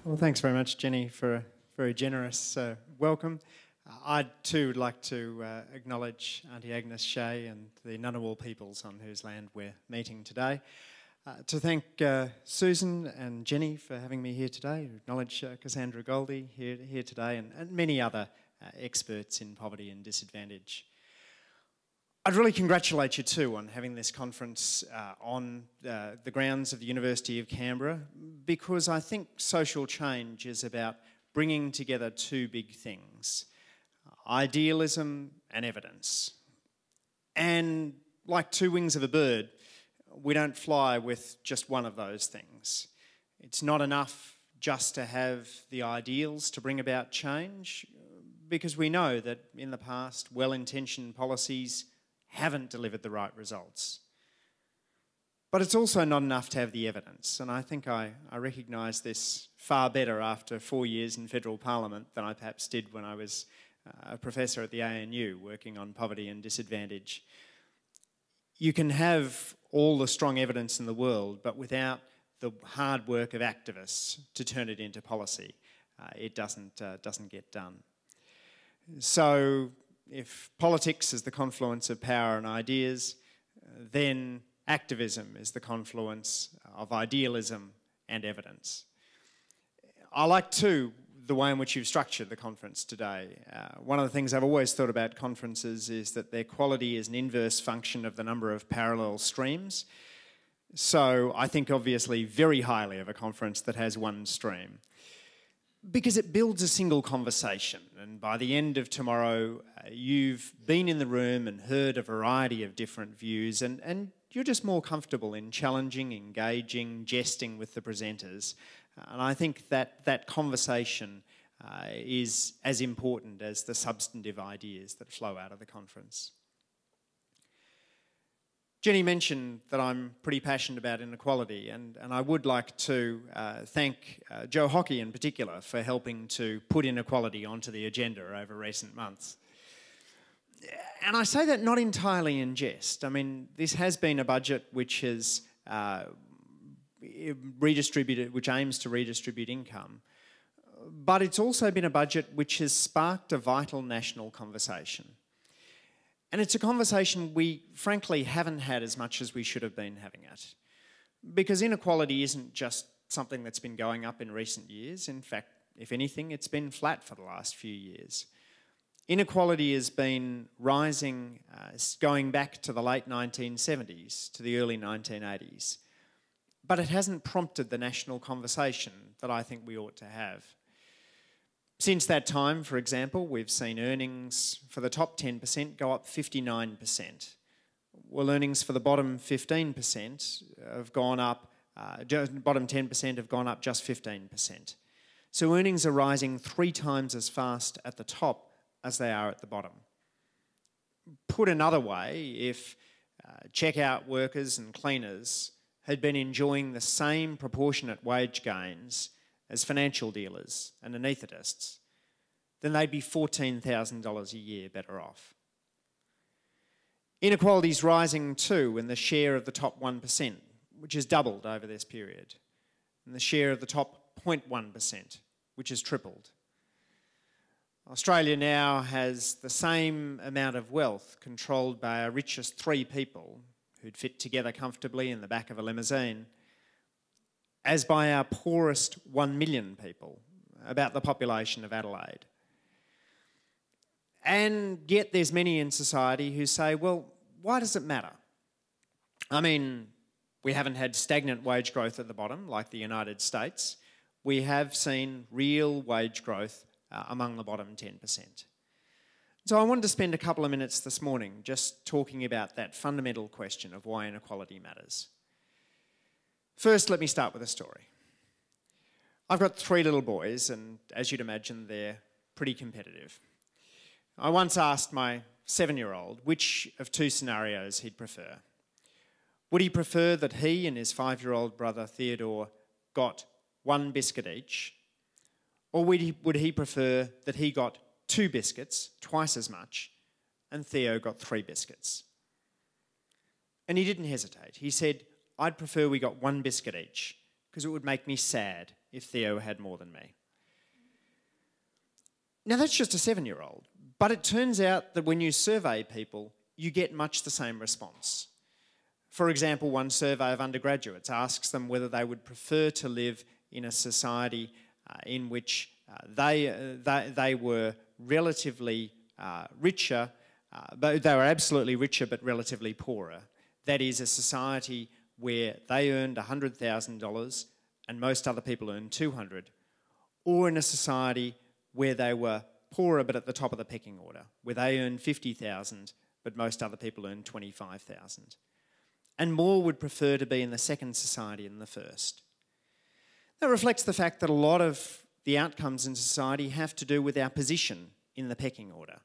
Well, thanks very much, Jenny, for a very generous welcome. I'd too like to acknowledge Auntie Agnes Shea and the Ngunnawal peoples on whose land we're meeting today. To thank Susan and Jenny for having me here today, to acknowledge Cassandra Goldie here today, and many other experts in poverty and disadvantage. I'd really congratulate you too on having this conference on the grounds of the University of Canberra, because I think social change is about bringing together two big things: idealism and evidence. And like two wings of a bird, we don't fly with just one of those things. It's not enough just to have the ideals to bring about change, because we know that in the past, well-intentioned policies haven't delivered the right results. But it's also not enough to have the evidence, and I think I recognise this far better after 4 years in federal parliament than I perhaps did when I was a professor at the ANU working on poverty and disadvantage. You can have all the strong evidence in the world, but without the hard work of activists to turn it into policy, it doesn't get done. So if politics is the confluence of power and ideas, then activism is the confluence of idealism and evidence. I like too the way in which you've structured the conference today. One of the things I've always thought about conferences is that their quality is an inverse function of the number of parallel streams. So I think obviously very highly of a conference that has one stream, because it builds a single conversation, and by the end of tomorrow you've been in the room and heard a variety of different views, and you're just more comfortable in challenging, engaging, jesting with the presenters. And I think that conversation is as important as the substantive ideas that flow out of the conference. Jenny mentioned that I'm pretty passionate about inequality, and I would like to thank Joe Hockey in particular for helping to put inequality onto the agenda over recent months. And I say that not entirely in jest. I mean, this has been a budget which has which aims to redistribute income, but it's also been a budget which has sparked a vital national conversation. And it's a conversation we frankly haven't had as much as we should have been having it, because inequality isn't just something that's been going up in recent years. In fact, if anything, it's been flat for the last few years. Inequality has been rising, going back to the late 1970s to the early 1980s. But it hasn't prompted the national conversation that I think we ought to have. Since that time, for example, we've seen earnings for the top 10% go up 59%. Well, earnings for the bottom 15% have gone up, bottom 10% have gone up just 15%. So earnings are rising 3 times as fast at the top as they are at the bottom. Put another way, if checkout workers and cleaners had been enjoying the same proportionate wage gains as financial dealers and anaesthetists, then they'd be $14,000 a year better off. Inequality's rising too in the share of the top 1%, which has doubled over this period, and the share of the top 0.1%, which has tripled. Australia now has the same amount of wealth controlled by our richest 3 people who'd fit together comfortably in the back of a limousine, as by our poorest 1 million people, about the population of Adelaide. And yet there's many in society who say, well, why does it matter? I mean, we haven't had stagnant wage growth at the bottom like the United States. We have seen real wage growth among the bottom 10%. So I wanted to spend a couple of minutes this morning just talking about that fundamental question of why inequality matters. First, let me start with a story. I've got 3 little boys, and as you'd imagine, they're pretty competitive. I once asked my 7-year-old which of 2 scenarios he'd prefer. Would he prefer that he and his 5-year-old brother Theodore got 1 biscuit each, or would he prefer that he got 2 biscuits, twice as much, and Theo got 3 biscuits? And he didn't hesitate. He said, I'd prefer we got 1 biscuit each, because it would make me sad if Theo had more than me. Now that's just a 7-year-old, but it turns out that when you survey people, you get much the same response. For example, one survey of undergraduates asks them whether they would prefer to live in a society in which they were relatively richer, but they were absolutely richer but relatively poorer. That is, a society where they earned $100,000 and most other people earned $200,000, or in a society where they were poorer but at the top of the pecking order, where they earned $50,000 but most other people earned $25,000. And more would prefer to be in the second society than the first. That reflects the fact that a lot of the outcomes in society have to do with our position in the pecking order.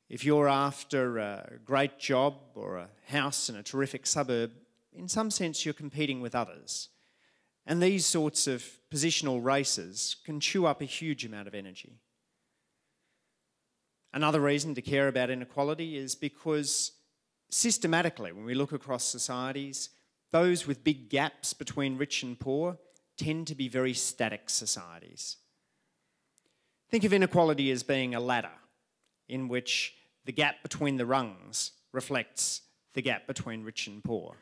If you're after a great job or a house in a terrific suburb, in some sense you're competing with others. And these sorts of positional races can chew up a huge amount of energy. Another reason to care about inequality is because systematically, when we look across societies, those with big gaps between rich and poor tend to be very static societies. Think of inequality as being a ladder in which the gap between the rungs reflects the gap between rich and poor.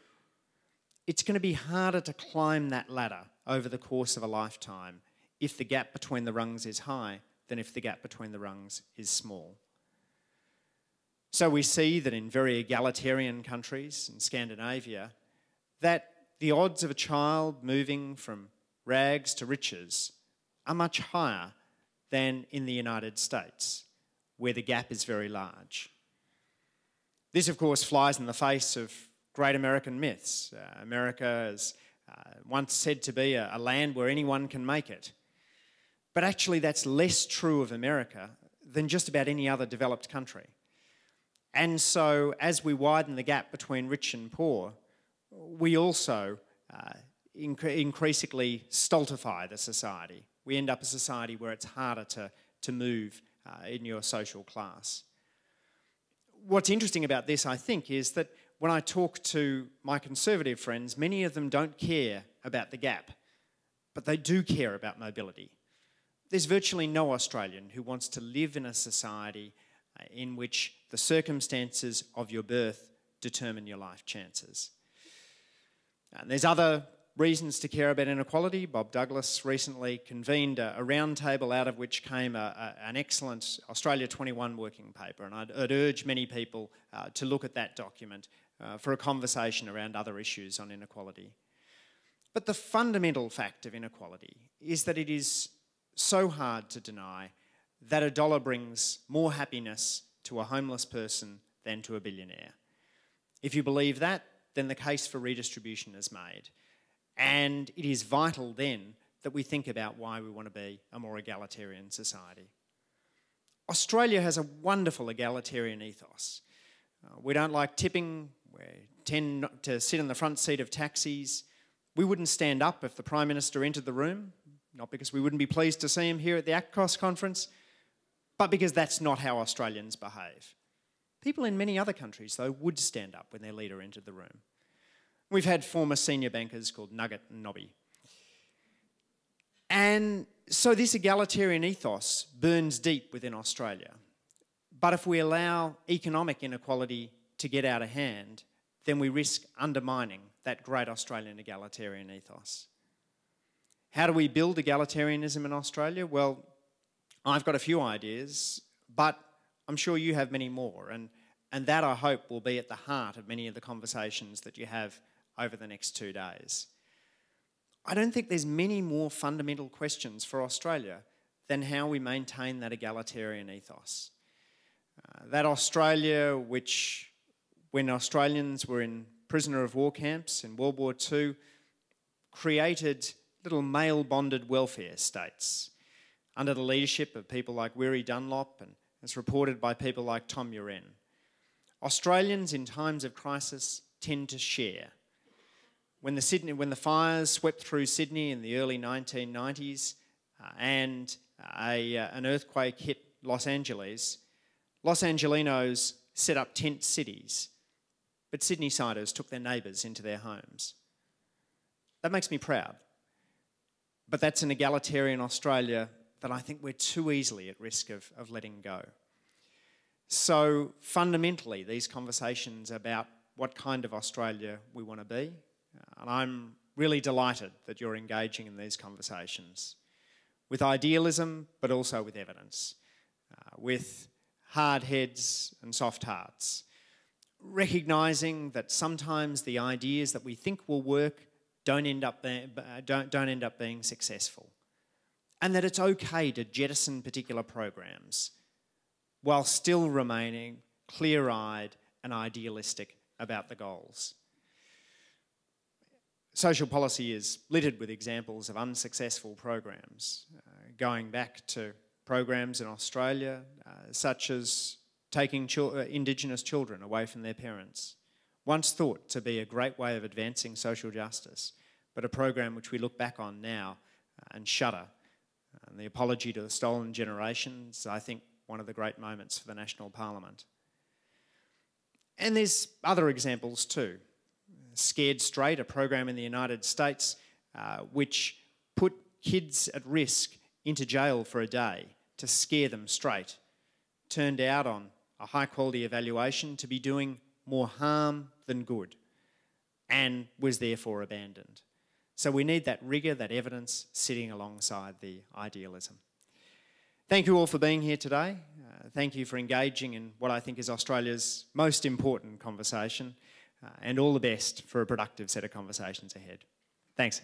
It's going to be harder to climb that ladder over the course of a lifetime if the gap between the rungs is high than if the gap between the rungs is small. So we see that in very egalitarian countries, in Scandinavia, that the odds of a child moving from rags to riches are much higher than in the United States, where the gap is very large. This, of course, flies in the face of great American myths. America is once said to be a land where anyone can make it. But actually that's less true of America than just about any other developed country. And so as we widen the gap between rich and poor, we also increasingly stultify the society. We end up a society where it's harder to move in your social class. What's interesting about this, I think, is that when I talk to my conservative friends, many of them don't care about the gap, but they do care about mobility. There's virtually no Australian who wants to live in a society in which the circumstances of your birth determine your life chances. And there's other reasons to care about inequality. Bob Douglas recently convened a roundtable out of which came an excellent Australia 21 working paper, and I'd urge many people to look at that document for a conversation around other issues on inequality. But the fundamental fact of inequality is that it is so hard to deny that $1 brings more happiness to a homeless person than to a billionaire. If you believe that, then the case for redistribution is made. And it is vital then that we think about why we want to be a more egalitarian society. Australia has a wonderful egalitarian ethos. We don't like tipping, we tend not to sit in the front seat of taxis. We wouldn't stand up if the Prime Minister entered the room, not because we wouldn't be pleased to see him here at the ACTCOSS Conference, but because that's not how Australians behave. People in many other countries, though, would stand up when their leader entered the room. We've had former senior bankers called Nugget and Nobby. And so this egalitarian ethos burns deep within Australia. But if we allow economic inequality to get out of hand, then we risk undermining that great Australian egalitarian ethos. How do we build egalitarianism in Australia? Well, I've got a few ideas, but I'm sure you have many more, and that, I hope, will be at the heart of many of the conversations that you have over the next 2 days. I don't think there's many more fundamental questions for Australia than how we maintain that egalitarian ethos. That Australia which, when Australians were in prisoner of war camps in World War II, created little male-bonded welfare states under the leadership of people like Weary Dunlop and as reported by people like Tom Uren. Australians in times of crisis tend to share. When the fires swept through Sydney in the early 1990s and an earthquake hit Los Angeles, Los Angelinos set up tent cities, but Sydney-siders took their neighbours into their homes. That makes me proud. But that's an egalitarian Australia that I think we're too easily at risk of letting go. So fundamentally, these conversations about what kind of Australia we want to be, and I'm really delighted that you're engaging in these conversations with idealism, but also with evidence, with hard heads and soft hearts, recognising that sometimes the ideas that we think will work don't end up being successful, and that it's okay to jettison particular programs while still remaining clear-eyed and idealistic about the goals. Social policy is littered with examples of unsuccessful programs, going back to programs in Australia such as taking Indigenous children away from their parents, once thought to be a great way of advancing social justice, but a program which we look back on now and shudder. And the apology to the stolen generations, I think, one of the great moments for the National Parliament. And there's other examples too. Scared Straight, a program in the United States which put kids at risk into jail for a day to scare them straight, turned out on a high quality evaluation to be doing more harm than good, and was therefore abandoned. So we need that rigour, that evidence sitting alongside the idealism. Thank you all for being here today. Thank you for engaging in what I think is Australia's most important conversation, and all the best for a productive set of conversations ahead. Thanks.